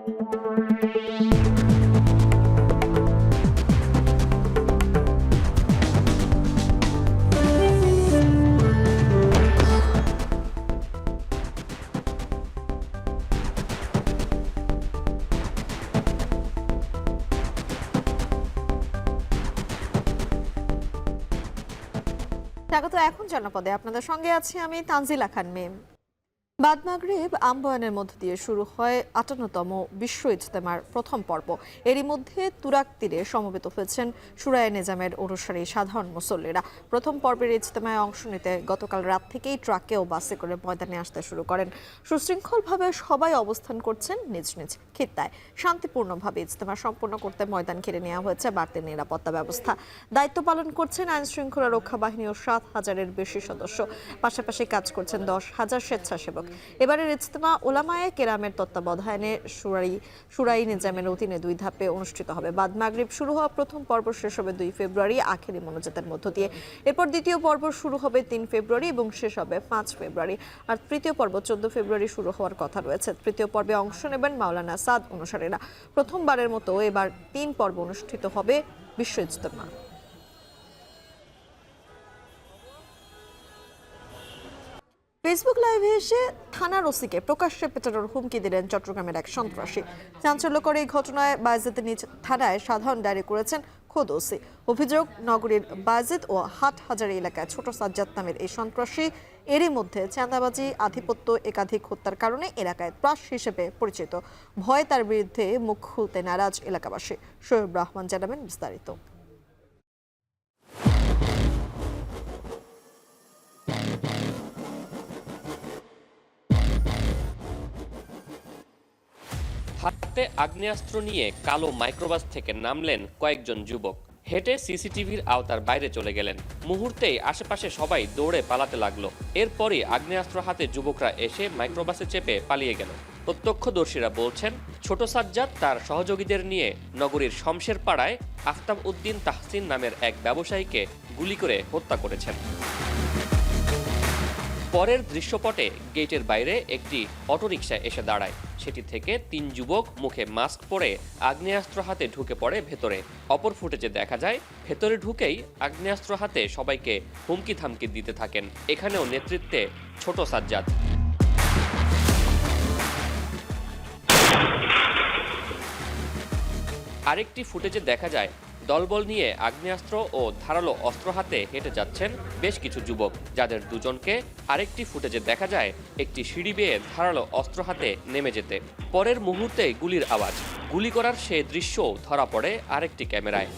স্বাগত। এখন জনপদে আপনাদের সঙ্গে আছি আমি তানজিলা খান মেম। বাদ মাগরিব আম্বয়ানের মধ্য দিয়ে শুরু হয় ৫৮তম বিশ্ব ইজতেমার প্রথম পর্ব। এরই মধ্যে তুরাগ তীরে সমবেত হয়েছেন শুরায়ে নিজামের অনুসারী সাধারণ মুসল্লিরা। প্রথম পর্বের ইজতেমায় অংশ নিতে গতকাল রাত থেকেই ট্রাকে ও বাসে করে ময়দানে আসতে শুরু করেন। সুশৃঙ্খলভাবে সবাই অবস্থান করছেন নিজ নিজ খিত্তায়। শান্তিপূর্ণভাবে ইজতেমা সম্পন্ন করতে ময়দান ঘিরে নেওয়া হয়েছে বাড়তি নিরাপত্তা ব্যবস্থা। দায়িত্ব পালন করছেন আইন শৃঙ্খলা রক্ষা বাহিনীর ৭,০০০-এর বেশি সদস্য। পাশাপাশি কাজ করছেন ১০,০০০ স্বেচ্ছাসেবক। এবারের ইজতেমা ওলামায়ে কেরামের তত্ত্বাবধানে শুরাই নিজামের অধীনে ২ ধাপে অনুষ্ঠিত হবে। বাদ মাগরিব শুরু হওয়া প্রথম পর্ব শেষ হবে ২ ফেব্রুয়ারি আখেরি মোনাজাতের মধ্য দিয়ে। এরপর দ্বিতীয় পর্ব শুরু হবে ৩ ফেব্রুয়ারি এবং শেষ হবে ৫ ফেব্রুয়ারি। আর তৃতীয় পর্ব ১৪ ফেব্রুয়ারি শুরু হওয়ার কথা রয়েছে। তৃতীয় পর্বে অংশ নেবেন মাওলানা সাদ অনুসারীরা। প্রথমবারের মতো এবার ৩ পর্ব অনুষ্ঠিত হবে বিশ্ব ইজতেমা। ফেসবুক লাইভে এসে থানার ওসিকে প্রকাশ্যে পেটানোর হুমকি দিলেন চট্টগ্রামের এক সন্ত্রাসী। চাঞ্চল্যকর এই ঘটনায় বায়েজিদের নিজ থানায় সাধারণ ডায়েরি করেছেন খোদ ওসি। অভিযোগ, নগরীর বায়েজিদ ও হাটহাজারী এলাকায় ছোট সাজ্জাদ নামের এই সন্ত্রাসী এরই মধ্যে চাঁদাবাজি, আধিপত্য, একাধিক হত্যার কারণে এলাকায় ত্রাস হিসেবে পরিচিত। ভয়ে তার বিরুদ্ধে মুখ খুলতে নারাজ এলাকাবাসী। শোয়েব রহমান জানাবেন বিস্তারিত। হাতে আগ্নেয়াস্ত্র নিয়ে কালো মাইক্রোবাস থেকে নামলেন কয়েকজন যুবক। হেঁটে সিসিটিভির আওতার বাইরে চলে গেলেন। মুহূর্তেই আশেপাশে সবাই দৌড়ে পালাতে লাগলো। এরপরই আগ্নেয়াস্ত্র হাতে যুবকরা এসে মাইক্রোবাসে চেপে পালিয়ে গেল। প্রত্যক্ষদর্শীরা বলছেন, ছোট সাজ্জাদ তার সহযোগীদের নিয়ে নগরীর শমশের পাড়ায় আফতাব উদ্দিন তাহসিন নামের এক ব্যবসায়ীকে গুলি করে হত্যা করেছেন। পরের দৃশ্যপটে গেটের বাইরে একটি অটোরিকশা এসে দাঁড়ায়। সেটি থেকে ৩ যুবক মুখে মাস্ক পরে আগ্নেয়াস্ত্র হাতে ঢুকে পড়ে ভেতরে। অপর ফুটেজে দেখা যায়, ভেতরে ঢুকেই আগ্নেয়াস্ত্র হাতে সবাইকে হুমকি থামকি দিতে থাকেন। এখানেও নেতৃত্বে ছোট সাজ্জাদ। আরেকটি ফুটেজে দেখা যায়, দলবল নিয়ে আগ্নেয়াস্ত্র ও ধারালো অস্ত্র হাতে হেঁটে যাচ্ছেন বেশ কিছু যুবক, যাদের দুজনকে আরেকটি ফুটেজে দেখা যায় একটি সিঁড়ি বেয়ে ধারালো অস্ত্র হাতে নেমে যেতে। পরের মুহূর্তে গুলির আওয়াজ। গুলি করার সে দৃশ্যও ধরা পড়ে আরেকটি ক্যামেরায়।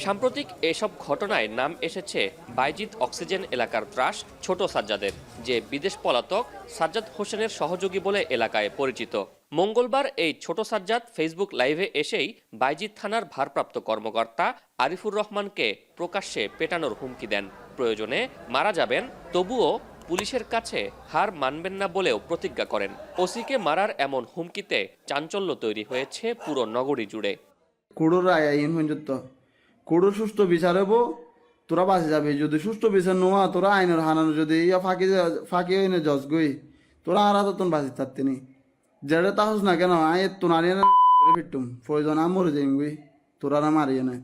সাম্প্রতিক এসব ঘটনায় নাম এসেছে বাইজিদ অক্সিজেন এলাকার ত্রাস ছোট সাজ্জাদের, যে বিদেশ পলাতক সাজ্জাদ হোসেনের সহযোগী বলে এলাকায় পরিচিত। মঙ্গলবার এই ছোট সাজ্জাদ ফেসবুক লাইভে এসেই বাইজিদ থানার ভারপ্রাপ্ত কর্মকর্তা আরিফুর রহমানকে প্রকাশ্যে পেটানোর হুমকি দেন। প্রয়োজনে মারা যাবেন, তবুও পুলিশের কাছে হার মানবেন না বলেও প্রতিজ্ঞা করেন। ওসিকে মারার এমন হুমকিতে চাঞ্চল্য তৈরি হয়েছে পুরো নগরী জুড়ে। কুড়োর আইন পর্যন্ত কুড়োর সুষ্ঠু বিচার হব, তোরা বাঁচে যাবে। যদি সুষ্ঠু বিচার নোয়া তোরা আইনের হানানো যদি ফাঁকি হইনে জজ গই তোরা আর তখন বাঁচি থাকতে নি যেটা তাহস না কেন আয়ের তো নারিয়ে ফিরতুম প্রয়োজন মরে যাইম গই তোরা না মারিয়ে না।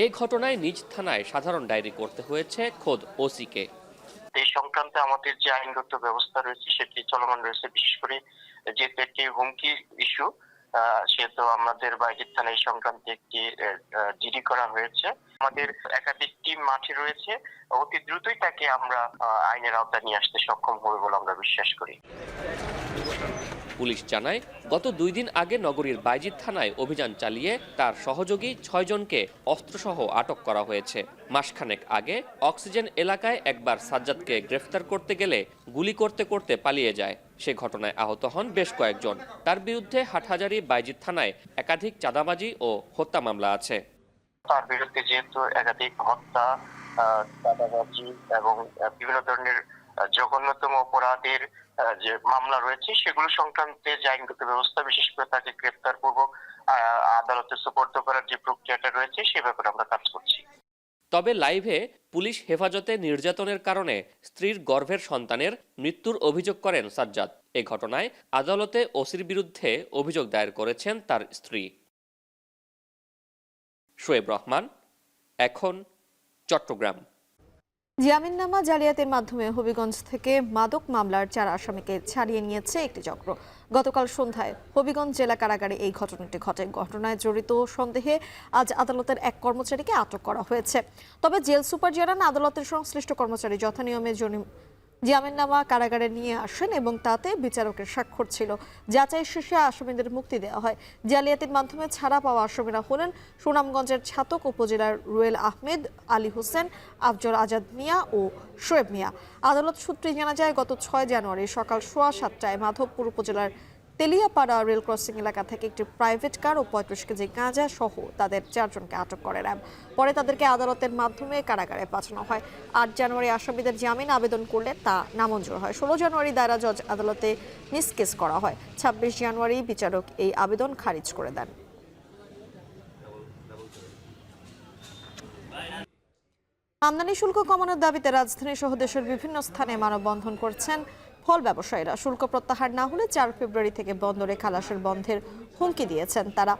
এই ঘটনায় নিজ থানায় সাধারণ ডায়েরি করতে হয়েছে খোদ ওসিকে। এই সংক্রান্তে আমাদের যে আইনগত ব্যবস্থা রয়েছে সেটি চলমান রয়েছে। বিশেষ করে যেহেতু একটি হুমকি ইস্যু, সেহেতু আমাদের বাইজিদ থানায় এই সংক্রান্তে একটি জিডি করা হয়েছে। আমাদের একাধিক টিম মাঠে রয়েছে, অতি দ্রুতই তাকে আমরা আইনের আওতায় নিয়ে আসতে সক্ষম হবে বলে আমরা বিশ্বাস করি। পুলিশ জানায়, গত 2 দিন আগে নগরীর বাইজিদ থানায় অভিযান চালিয়ে তার সহযোগী 6 জনকে অস্ত্রসহ আটক করা হয়েছে। মাসখানেক আগে অক্সিজেন এলাকায় একবার সাজ্জাদকে গ্রেফতার করতে গেলে গুলি করতে করতে পালিয়ে যায়। সে ঘটনায় আহত হন বেশ কয়েকজন। তার বিরুদ্ধে হাটহাজারী বাইজিদ থানায় একাধিক চাঁদাবাজি ও হত্যা মামলা আছে। তার বিরুদ্ধে যেহেতু একাধিক হত্যা, চাঁদাবাজি এবং বিভিন্ন ধরনের জঘন্যতম অপরাধের যে মামলা রয়েছে, সেগুলো সংক্রান্তে যে আইনগত ব্যবস্থা, বিশেষ করে তাকে গ্রেফতার পূর্বক আদালতে সুপর্দ করার যে প্রক্রিয়াটা রয়েছে সে ব্যাপারে আমরা কাজ করছি। তবে লাইভে পুলিশ হেফাজতে নির্যাতনের কারণে স্ত্রীর গর্ভের সন্তানের মৃত্যুর অভিযোগ করেন সাজ্জাদ। এ ঘটনায় আদালতে ওসির বিরুদ্ধে অভিযোগ দায়ের করেছেন তার স্ত্রী। শোয়েব রহমান, এখন, চট্টগ্রাম। জামিননামা জালিয়াতির মাধ্যমে হবিগঞ্জ থেকে মাদক মামলার 4 আসামিকে ছাড়িয়ে নিয়েছে একটি চক্র। গতকাল সন্ধ্যায় হবিগঞ্জ জেলা কারাগারে এই ঘটনাটি ঘটে। ঘটনায় জড়িত সন্দেহে আজ আদালতের এক কর্মচারীকে আটক করা হয়েছে। তবে জেল সুপার জানান, আদালতের সংশ্লিষ্ট কর্মচারী যথানিয়মে জামিননামা কারাগারে নিয়ে আসেন এবং তাতে বিচারকের স্বাক্ষর ছিল। যাচাই শেষে আসামিদের মুক্তি দেওয়া হয়। জালিয়াতির মাধ্যমে ছাড়া পাওয়া আসামিরা হলেন সুনামগঞ্জের ছাতক উপজেলার রুয়েল আহমেদ, আলী হোসেন, আফজল আজাদ মিয়া ও শোয়েব মিয়া। আদালত সূত্রে জানা যায়, গত 6 জানুয়ারি সকাল 7:15টায় মাধবপুর উপজেলার তেলিয়াপাড়া রেল ক্রসিং এলাকা থেকে একটি প্রাইভেট কার ও 35 কেজি গাঁজা সহ তাদের 4 জনকে আটক করে র্যাব। পরে তাদেরকে আদালতের মাধ্যমে কারাগারে পাঠানো হয়। 8 জানুয়ারি আসামিদের জামিন আবেদন করলে তা নামঞ্জুর হয়। 16 জানুয়ারি দায়রা জজ আদালতে নিষ্কেস করা হয়। 26 জানুয়ারি বিচারক এই আবেদন খারিজ করে দেন। আমদানি শুল্ক কমানোর দাবিতে রাজধানী সহ দেশের বিভিন্ন স্থানে মানববন্ধন করছেন ফল ব্যবসায়ীরা। শুল্ক প্রত্যাহার না হলে 4 ফেব্রুয়ারি থেকে বন্দরে খালাসের বন্ধের হুমকি দিয়েছেন তারা।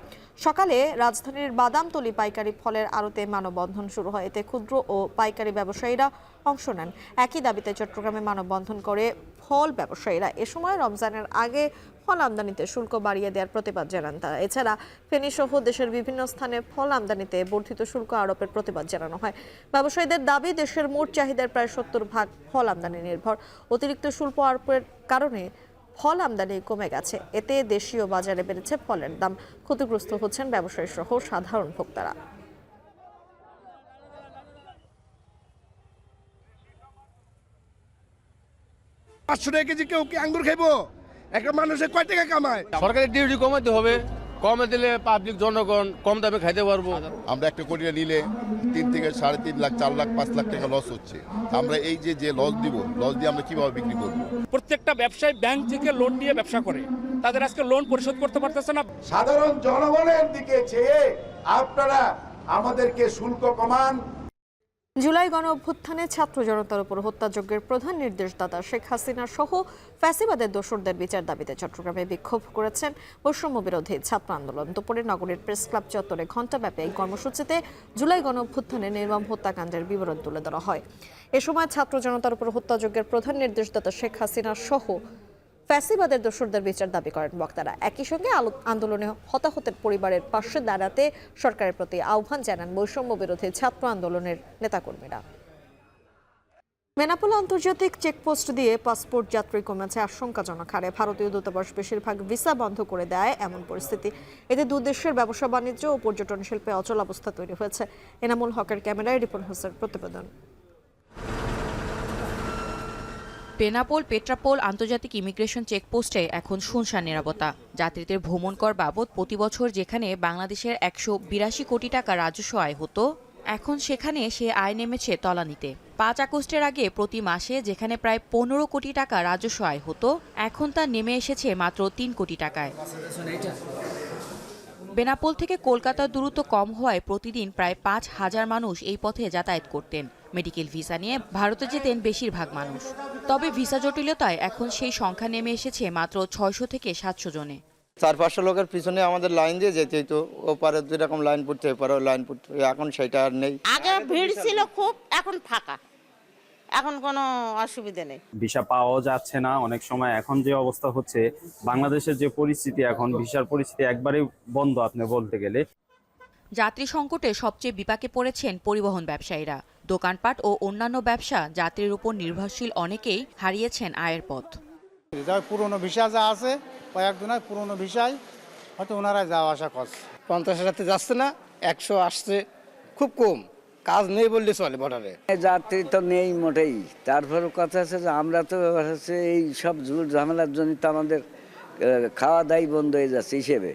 সকালে রাজধানীর বাদামতলী পাইকারি ফলের আড়তে মানববন্ধন শুরু হয়। এতে ক্ষুদ্র ও পাইকারি ব্যবসায়ীরা অংশ নেন। একই দাবিতে চট্টগ্রামে মানববন্ধন করে ফল ব্যবসায়ীরা। এ সময় রমজানের আগে ফল আমদানিতে শুল্ক বাড়িয়ে দেওয়ার প্রতিবাদ জানান তারা। এছাড়া ফেনী সহ দেশের বিভিন্ন স্থানে ফল আমদানিতে বর্ধিত শুল্ক আরোপের প্রতিবাদ জানানো হয়। ব্যবসায়ীদের দাবি, দেশের মোট চাহিদার প্রায় 70% ফল আমদানি নির্ভর। অতিরিক্ত শুল্ক আরোপের কারণে ফল আমদানি কমে গেছে। এতে দেশীয় বাজারে বেড়েছে ফলের দাম। ক্ষতিগ্রস্ত হচ্ছেন ব্যবসায়ী সহ সাধারণ ভোক্তারা। 500 টাকা কেজি কেউ কি আঙ্গুর খাইবো? একটা মানুষের কয় টাকা কামায়? সরকারের ডিউটি কমাতে হবে, কমে দিলে পাবলিক জনগণ কম দামে খাইতে পারবো। আমরা একটা কোটি নিলে 3 থেকে 3.5 লাখ, 4 লাখ, 5 লাখ টাকা লস হচ্ছে। আমরা এই যে লস দিব, লস দিয়ে আমরা কিভাবে বিক্রি করব? প্রত্যেকটা ব্যবসায়ী ব্যাংক থেকে লোন নিয়ে ব্যবসা করে, তাদের আজকে লোন পরিশোধ করতে পারতেছে না। সাধারণ জনগণের দিকে চেয়ে আপনারা আমাদেরকে শুল্ক কমান। জুলাই গণ অভ্যুত্থানে ছাত্র জনতার উপর হত্যাযজ্ঞের প্রধান নির্দেশদাতা শেখ হাসিনা সহ ফ্যাসিবাদের দোসরদের বিচার দাবিতে চট্টগ্রামে বিক্ষোভ করেছেন বৈষম্য বিরোধী ছাত্র আন্দোলন। দুপুরে নগরীর প্রেস ক্লাব চত্বরে ঘণ্টাব্যাপী এই কর্মসূচিতে জুলাই গণ অভ্যুত্থানে নির্মম হত্যাকাণ্ডের বিবরণ তুলে ধরা হয়। এ সময় ছাত্র জনতার উপর হত্যাযজ্ঞের প্রধান নির্দেশদাতা শেখ হাসিনা সহ ফ্যাসিবাদের দোসরদের বিচার দাবি করেন বক্তারা। একই সঙ্গে আন্দোলনে হতাহতের পরিবারের পাশে দাঁড়াতে সরকারের প্রতি আহ্বান জানান বৈষম্য বিরোধী ছাত্র আন্দোলনের নেতাকর্মীরা। বেনাপোল আন্তর্জাতিক চেকপোস্ট দিয়ে পাসপোর্ট যাত্রী কমেছে আশঙ্কাজনক হারে। ভারতীয় দূতাবাস বেশিরভাগ ভিসা বন্ধ করে দেয় এমন পরিস্থিতি। এতে দুই দেশের ব্যবসা বাণিজ্য ও পর্যটন শিল্পে অচল অবস্থা তৈরি হয়েছে। এনামুল হকের ক্যামেরায় রিপন হোসেন প্রতিবেদন। বেনাপোল পেট্রাপোল আন্তর্জাতিক ইমিগ্রেশন চেকপোস্টে এখন শুনশান নিরাপত্তা। যাত্রীদের ভ্রমণ কর বাবদ প্রতি বছর যেখানে বাংলাদেশের 182 কোটি টাকা রাজস্ব আয় হতো, এখন সেখানে সে আয় নেমেছে তলানিতে। 5 আগস্টের আগে প্রতি মাসে যেখানে প্রায় 15 কোটি টাকা রাজস্ব আয় হতো, এখন তা নেমে এসেছে মাত্র 3 কোটি টাকায়। বেনাপোল থেকে কলকাতার দূরত্ব কম হওয়ায় প্রতিদিন প্রায় 5,000 মানুষ এই পথে যাতায়াত করতেন। মেডিকেল ভিসা নিয়ে ভারতে যেতেন বেশিরভাগ মানুষ। তবে ভিসা জটিলতায় এখন সেই সংখ্যা নেমে এসেছে মাত্র 600 থেকে 700 জনে। 400-500 লোকের পিছনে আমাদের লাইন দিয়ে যেতে হতো। ওপারে 2 রকম লাইন পড়তে, এপারেও লাইন পড়তে, এখন সেটা আর নেই। আগে ভিড় ছিল খুব, এখন ফাঁকা, এখন কোনো অসুবিধা নেই। ভিসা পাওয়া যাচ্ছে না অনেক সময়। এখন যে অবস্থা হচ্ছে, বাংলাদেশের যে পরিস্থিতি, এখন ভিসার পরিস্থিতি একবারে বন্ধ আপনি বলতে গেলে। যাত্রী সংকটে সবচেয়ে বিপাকে পড়েছেন পরিবহন ব্যবসায়ীরা। দোকানপাট ও অন্যান্য ব্যবসা যাত্রীর উপর নির্ভরশীল অনেকেই হারিয়েছেন আয়ের পথ। পুরনো ভিসা যা আছে, কয়েকজনের পুরনো ভিসায় হয়তো ওনারা যাওয়া আসা করছে। 50,000 যাচ্ছে না, 100 আসছে, খুব কম। কাজ নেই বললে চলে বর্ডারে। যাত্রী তো নেই মোটেই। তারপর কথা আছে যে আমরা তো হচ্ছে এই সব ঝুট ঝামেলার জন্য তো আমাদের খাওয়া দাওয়াই বন্ধ হয়ে যাচ্ছে হিসেবে।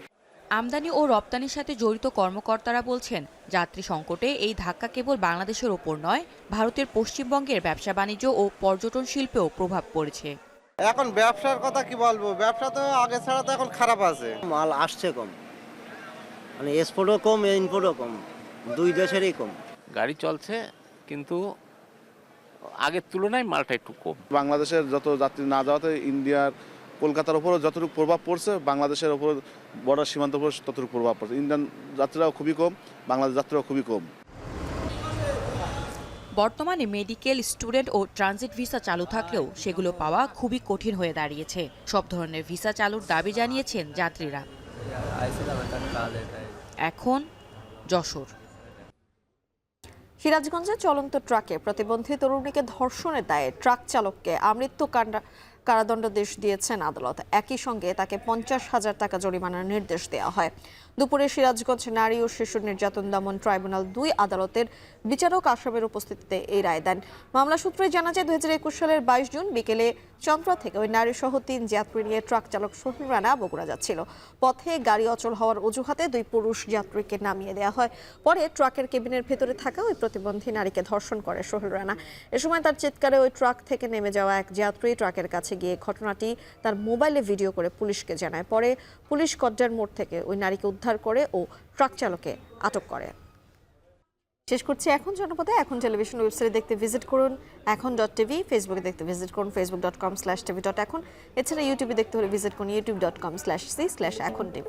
আমদানি ও রপ্তানির সাথে জড়িত কর্মকর্তারা বলছেন, যাত্রী সংকটে এই ধাক্কা কেবল বাংলাদেশের ওপর নয়, ভারতের পশ্চিমবঙ্গের ব্যবসা বাণিজ্য ও পর্যটন শিল্পেও প্রভাব পড়েছে। এখন ব্যবসার কথা কি বলবো, ব্যবসা তো আগে ছাড়া তো এখন খারাপ আছে। মাল আসছে কম, মানে এক্সপোর্টও কম, ইম্পোর্টও কম, দুই দেশেরই কম। গাড়ি চলছে কিন্তু আগের তুলনায় মালটা একটু কম। বাংলাদেশের যত যাত্রী না যাওয়াতে ইন্ডিয়ার কলকাতার উপরও যতটুকু প্রভাব পড়ছে বাংলাদেশের উপর বর্ডার সীমান্তের উপর ততটুকু প্রভাব পড়ছে। ইন্ডিয়ান যাত্রীরাও খুবই কম, বাংলাদেশ যাত্রীরাও খুবই কম। বর্তমানে মেডিকেল, স্টুডেন্ট ও ট্রানজিট ভিসা চালু থাকলেও সেগুলো পাওয়া খুবই কঠিন হয়ে দাঁড়িয়েছে। সব ধরনের ভিসা চালুর দাবি জানিয়েছেন যাত্রীরা। এখন যশোর। সিরাজগঞ্জে চলন্ত ট্রাকে প্রতিবন্ধী তরুণীকে ধর্ষণের দায়ে ট্রাক চালককে আমৃত্যু কারাদণ্ডাদেশ দিয়েছেন আদালত। একই সঙ্গে তাকে 50,000 টাকা জরিমানার নির্দেশ দেওয়া হয়। দুপুরে সিরাজগঞ্জ নারী ও শিশু নির্যাতন দমন ট্রাইব্যুনাল 2 আদালতের বিচারক আসামের উপস্থিতিতে এই রায় দেন। মামলা সূত্রে জানা যায় 2021 সালের 22 জুন বিকেলে চন্দ্রা থেকে ওই নারী সহ 3 যাত্রী নিয়ে ট্রাক চালক সোহেল রানা বগুড়া যাচ্ছিল। পথে গাড়ি অচল হওয়ার অজুহাতে 2 পুরুষ যাত্রীকে নামিয়ে দেওয়া হয়। পরে ট্রাকের কেবিনের ভেতরে থাকা ওই প্রতিবন্ধী নারীকে ধর্ষণ করে সোহেল রানা। এ সময় তার চিৎকারে ওই ট্রাক থেকে নেমে যাওয়া এক যাত্রী ট্রাকের কাছে গিয়ে ঘটনাটি তার মোবাইলে ভিডিও করে পুলিশকে জানায়। পরে পুলিশ কড্ডার মোড় থেকে ওই নারীকে উদ্ধার করে ও ট্রাক চালককে আটক করে। শেষ করছি এখন জনপদে। এখন টেলিভিশন ওয়েবসাইট দেখতে ভিজিট করুন এখন.tv, ফেসবুকে দেখতে ভিজিট করুন facebook.com/tv.এখন। এছাড়া ইউটিউবে দেখতে হলে ভিজিট করুন youtube.com/c/echontv।